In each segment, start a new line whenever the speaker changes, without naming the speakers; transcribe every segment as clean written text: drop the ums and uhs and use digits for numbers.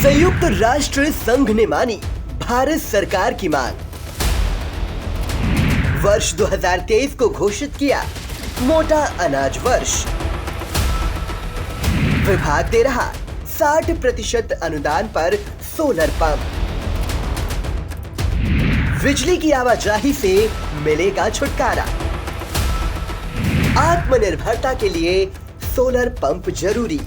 संयुक्त राष्ट्र संघ ने मानी भारत सरकार की मांग। वर्ष 2023 को घोषित किया मोटा अनाज वर्ष। विभाग दे रहा 60% अनुदान पर सोलर पंप। बिजली की आवाजाही से मिलेगा छुटकारा। आत्मनिर्भरता के लिए सोलर पंप जरूरी।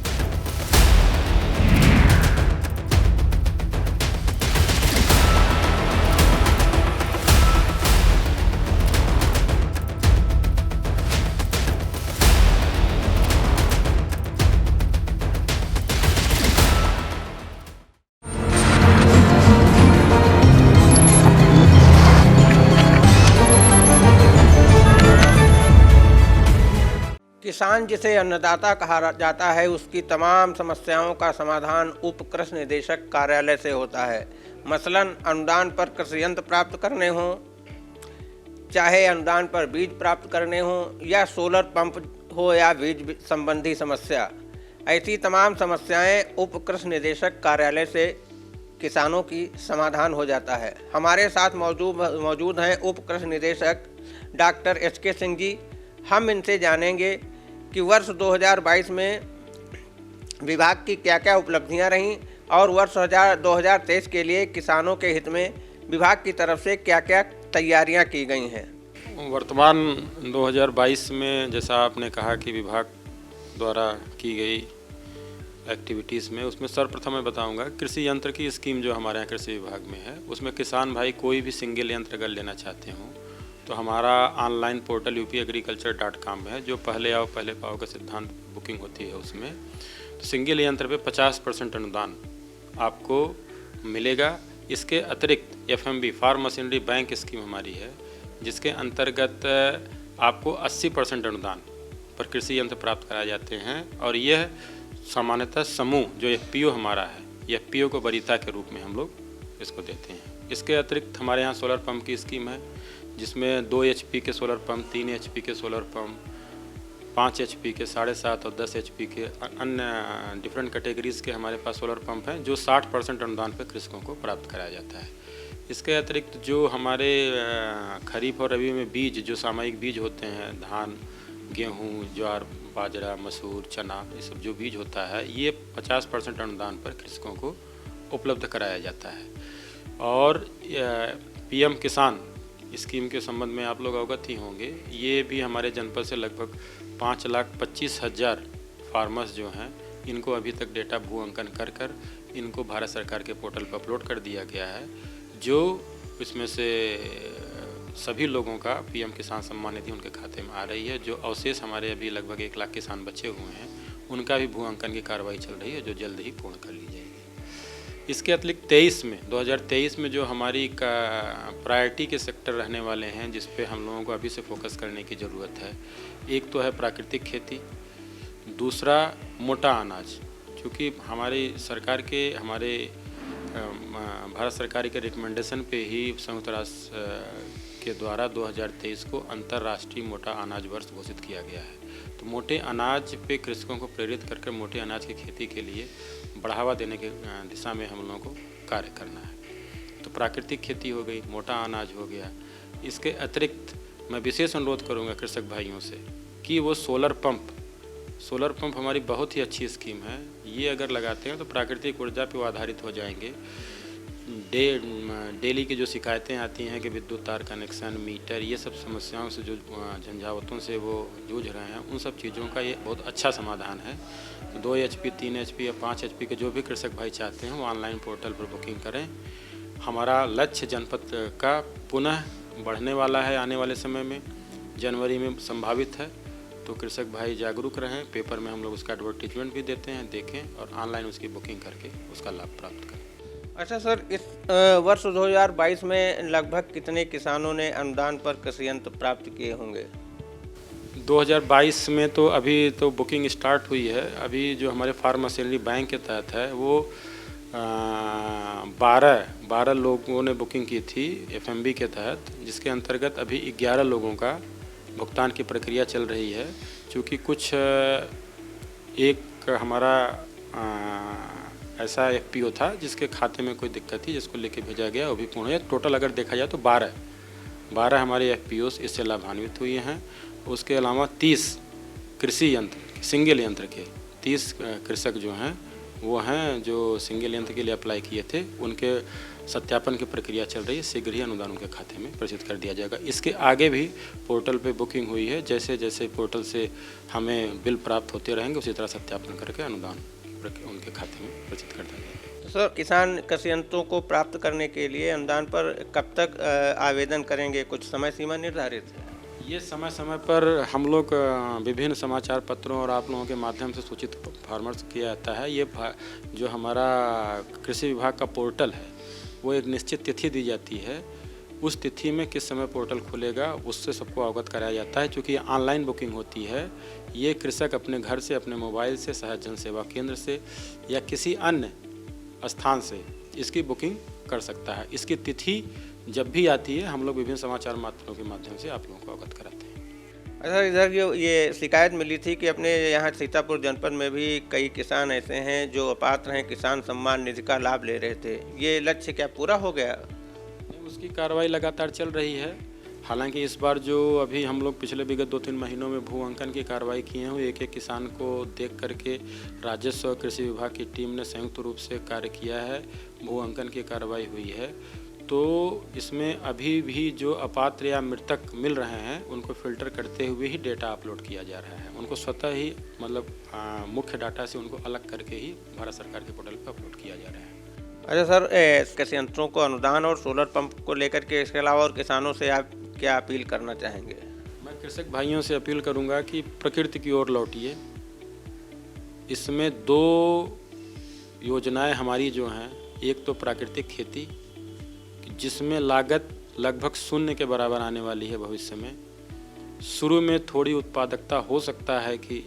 किसान जिसे अन्नदाता कहा जाता है, उसकी तमाम समस्याओं का समाधान उप कृषि निदेशक कार्यालय से होता है। मसलन अनुदान पर कृषि यंत्र प्राप्त करने हों, चाहे अनुदान पर बीज प्राप्त करने हों, या सोलर पंप हो या बीज संबंधी समस्या, ऐसी तमाम समस्याएं उप कृषि निदेशक कार्यालय से किसानों की समाधान हो जाता है। हमारे साथ मौजूद हैं उप कृषि निदेशक डॉक्टर HK सिंह जी। हम इनसे जानेंगे कि वर्ष 2022 में विभाग की क्या क्या उपलब्धियां रहीं और वर्ष 2023 के लिए किसानों के हित में विभाग की तरफ से क्या क्या तैयारियां की गई हैं।
वर्तमान 2022 में जैसा आपने कहा कि विभाग द्वारा की गई एक्टिविटीज़ में, उसमें सर्वप्रथम मैं बताऊंगा कृषि यंत्र की स्कीम जो हमारे यहाँ कृषि विभाग में है, उसमें किसान भाई कोई भी सिंगल यंत्र अगर लेना चाहते हों तो हमारा ऑनलाइन पोर्टल upagriculture.com है, जो पहले आओ पहले पाओ का सिद्धांत बुकिंग होती है। उसमें तो सिंगल यंत्र पे 50% अनुदान आपको मिलेगा। इसके अतिरिक्त FMB farm machinery bank scheme हमारी है, जिसके अंतर्गत आपको 80% अनुदान पर कृषि यंत्र प्राप्त कराए जाते हैं। और यह सामान्यतः समूह जो FPO हमारा है, FPO को वरीयता के रूप में हम लोग इसको देते हैं। इसके अतिरिक्त हमारे यहाँ सोलर पंप की स्कीम है, जिसमें 2 HP के सोलर पंप, 3 HP के सोलर पंप, 5 HP के, 7.5 और 10 HP के अन्य डिफरेंट कैटेगरीज़ के हमारे पास सोलर पंप हैं, जो 60% अनुदान पर कृषकों को प्राप्त कराया जाता है। इसके अतिरिक्त जो हमारे खरीफ और रबी में बीज, जो सामयिक बीज होते हैं, धान, गेहूँ, ज्वार, बाजरा, मसूर, चना, ये सब जो बीज होता है, ये 50% अनुदान पर कृषकों को उपलब्ध कराया जाता है। और PM किसान स्कीम के संबंध में आप लोग अवगत ही होंगे। ये भी हमारे जनपद से लगभग 5,25,000 फार्मर्स जो हैं, इनको अभी तक डेटा भू अंकन कर इनको भारत सरकार के पोर्टल पर अपलोड कर दिया गया है, जो इसमें से सभी लोगों का PM किसान सम्मान निधि उनके खाते में आ रही है। जो अवशेष हमारे अभी लगभग 1 लाख किसान बचे हुए हैं, उनका भी भू अंकन की कार्रवाई चल रही है, जो जल्द ही पूर्ण कर ली जाएगी। इसके अतिरिक्त 2023 में जो हमारी प्रायोरिटी के सेक्टर रहने वाले हैं, जिस पे हम लोगों को अभी से फोकस करने की ज़रूरत है, एक तो है प्राकृतिक खेती, दूसरा मोटा अनाज। क्योंकि हमारी सरकार के भारत सरकार के रिकमेंडेशन पे ही संयुक्त राष्ट्र के द्वारा 2023 को अंतर्राष्ट्रीय मोटा अनाज वर्ष घोषित किया गया है। तो मोटे अनाज पे कृषकों को प्रेरित करके मोटे अनाज की खेती के लिए बढ़ावा देने के दिशा में हम लोगों को कार्य करना है। तो प्राकृतिक खेती हो गई, मोटा अनाज हो गया। इसके अतिरिक्त मैं विशेष अनुरोध करूंगा कृषक भाइयों से कि वो सोलर पंप हमारी बहुत ही अच्छी स्कीम है। ये अगर लगाते हैं तो प्राकृतिक ऊर्जा पर आधारित हो जाएंगे। डेली की जो शिकायतें आती हैं कि विद्युत तार कनेक्शन, मीटर, ये सब समस्याओं से, जो झंझावतों से वो जूझ रहे हैं, उन सब चीज़ों का ये बहुत अच्छा समाधान है। 2 HP, 3 HP या 5 HP के जो भी कृषक भाई चाहते हैं, वो ऑनलाइन पोर्टल पर बुकिंग करें। हमारा लक्ष्य जनपद का पुनः बढ़ने वाला है आने वाले समय में, जनवरी में संभावित है। तो कृषक भाई जागरूक रहें। पेपर में हम लोग उसका एडवर्टीजमेंट भी देते हैं, देखें और ऑनलाइन उसकी बुकिंग करके उसका लाभ प्राप्त करें।
अच्छा सर, इस वर्ष 2022 में लगभग कितने किसानों ने अनुदान पर कृषि यंत्र प्राप्त किए होंगे?
2022 में तो अभी तो बुकिंग स्टार्ट हुई है। अभी जो हमारे फार्म मशीनरी बैंक के तहत है, वो 12 लोगों ने बुकिंग की थी FMB के तहत, जिसके अंतर्गत अभी 11 लोगों का भुगतान की प्रक्रिया चल रही है। चूँकि कुछ एक हमारा ऐसा एफपीओ था जिसके खाते में कोई दिक्कत थी, जिसको लेके भेजा गया, वो भी पूर्ण है। टोटल अगर देखा जाए तो 12 हमारे एफपीओ इससे लाभान्वित हुए हैं। उसके अलावा 30 कृषि यंत्र, सिंगल यंत्र के 30 कृषक जो हैं वो हैं जो सिंगल यंत्र के लिए अप्लाई किए थे, उनके सत्यापन की प्रक्रिया चल रही है। शीघ्र ही अनुदान उनके खाते में प्रेषित कर दिया जाएगा। इसके आगे भी पोर्टल पे बुकिंग हुई है, जैसे जैसे पोर्टल से हमें बिल प्राप्त होते रहेंगे उसी तरह सत्यापन करके अनुदान उनके खाते में प्रेषित कर दिया जाएगा।
तो सर, किसान कृषि यंत्रों को प्राप्त करने के लिए अनुदान पर कब तक आवेदन करेंगे? कुछ समय सीमा निर्धारित है?
ये समय समय पर हम लोग विभिन्न समाचार पत्रों और आप लोगों के माध्यम से सूचित फार्मर्स किया जाता है। ये जो हमारा कृषि विभाग का पोर्टल है वो एक निश्चित तिथि दी जाती है। उस तिथि में किस समय पोर्टल खुलेगा उससे सबको अवगत कराया जाता है। चूँकि ऑनलाइन बुकिंग होती है, ये कृषक अपने घर से, अपने मोबाइल से, सहज जन सेवा केंद्र से या किसी अन्य स्थान से इसकी बुकिंग कर सकता है। इसकी तिथि जब भी आती है हम लोग विभिन्न समाचार माध्यमों के माध्यम से आप लोगों को अवगत कराते हैं।
अच्छा, इधर ये शिकायत मिली थी कि अपने यहाँ सीतापुर जनपद में भी कई किसान ऐसे हैं जो अपात्र हैं, किसान सम्मान निधि का लाभ ले रहे थे। ये लक्ष्य क्या पूरा हो गया?
उसकी कार्रवाई लगातार चल रही है। हालांकि इस बार जो अभी हम लोग पिछले विगत 2-3 महीनों में भू अंकन की कार्रवाई किए हैं, एक एक किसान को देख करके राजस्व और कृषि विभाग की टीम ने संयुक्त रूप से कार्य किया है, भू अंकन की कार्रवाई हुई है। तो इसमें अभी भी जो अपात्र या मृतक मिल रहे हैं उनको फिल्टर करते हुए ही डेटा अपलोड किया जा रहा है। उनको स्वतः ही मतलब मुख्य डाटा से उनको अलग करके ही भारत सरकार के पोर्टल पर अपलोड किया जा रहा है।
अच्छा सर, कृषि यंत्रों को अनुदान और सोलर पंप को लेकर के इसके अलावा और किसानों से आप क्या अपील करना चाहेंगे?
मैं कृषक भाइयों से अपील करूंगा कि प्रकृति की ओर लौटिए। इसमें 2 योजनाएं हमारी जो हैं, एक तो प्राकृतिक खेती जिसमें लागत लगभग 0 के बराबर आने वाली है भविष्य में। शुरू में थोड़ी उत्पादकता हो सकता है कि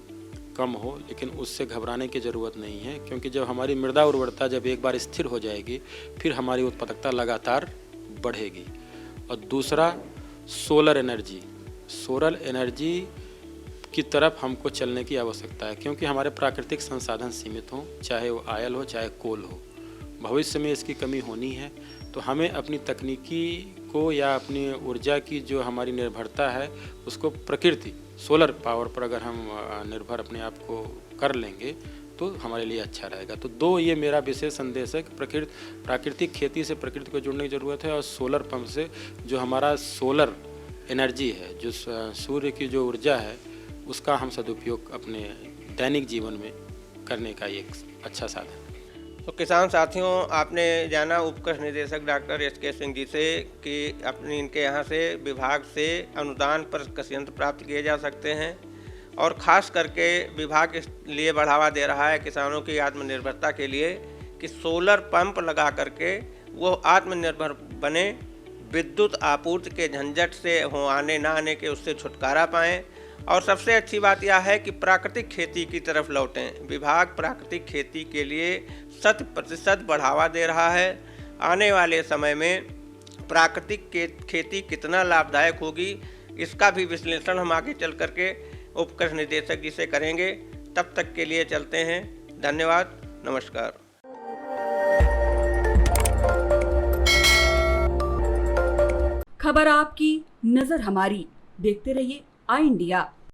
कम हो, लेकिन उससे घबराने की ज़रूरत नहीं है, क्योंकि जब हमारी मृदा उर्वरता जब एक बार स्थिर हो जाएगी फिर हमारी उत्पादकता लगातार बढ़ेगी। और दूसरा सोलर एनर्जी की तरफ हमको चलने की आवश्यकता है, क्योंकि हमारे प्राकृतिक संसाधन सीमित हों, चाहे वो आयल हो चाहे कोल हो। भविष्य में इसकी कमी होनी है, तो हमें अपनी तकनीकी को या अपनी ऊर्जा की जो हमारी निर्भरता है उसको प्रकृति सोलर पावर पर अगर हम निर्भर अपने आप को कर लेंगे तो हमारे लिए अच्छा रहेगा। तो 2 ये मेरा विशेष संदेश है कि प्राकृतिक खेती से प्रकृति को जुड़ने की ज़रूरत है, और सोलर पंप से जो हमारा सोलर एनर्जी है, जो सूर्य की जो ऊर्जा है, उसका हम सदुपयोग अपने दैनिक जीवन में करने का एक अच्छा साधन है।
तो किसान साथियों, आपने जाना उपकृषि निदेशक डॉक्टर SK सिंह जी से कि अपनी इनके यहाँ से विभाग से अनुदान पर कृषि यंत्र प्राप्त किए जा सकते हैं, और ख़ास करके विभाग इस लिए बढ़ावा दे रहा है किसानों की आत्मनिर्भरता के लिए कि सोलर पंप लगा करके वो आत्मनिर्भर बने, विद्युत आपूर्ति के झंझट से हो आने ना आने के उससे छुटकारा पाएँ। और सबसे अच्छी बात यह है कि प्राकृतिक खेती की तरफ लौटें। विभाग प्राकृतिक खेती के लिए 100% बढ़ावा दे रहा है। आने वाले समय में प्राकृतिक खेती कितना लाभदायक होगी इसका भी विश्लेषण हम आगे चल करके उपकृषि निदेशक जी से करेंगे। तब तक के लिए चलते हैं। धन्यवाद, नमस्कार।
खबर आपकी, नजर हमारी। देखते रहिए आई इंडिया।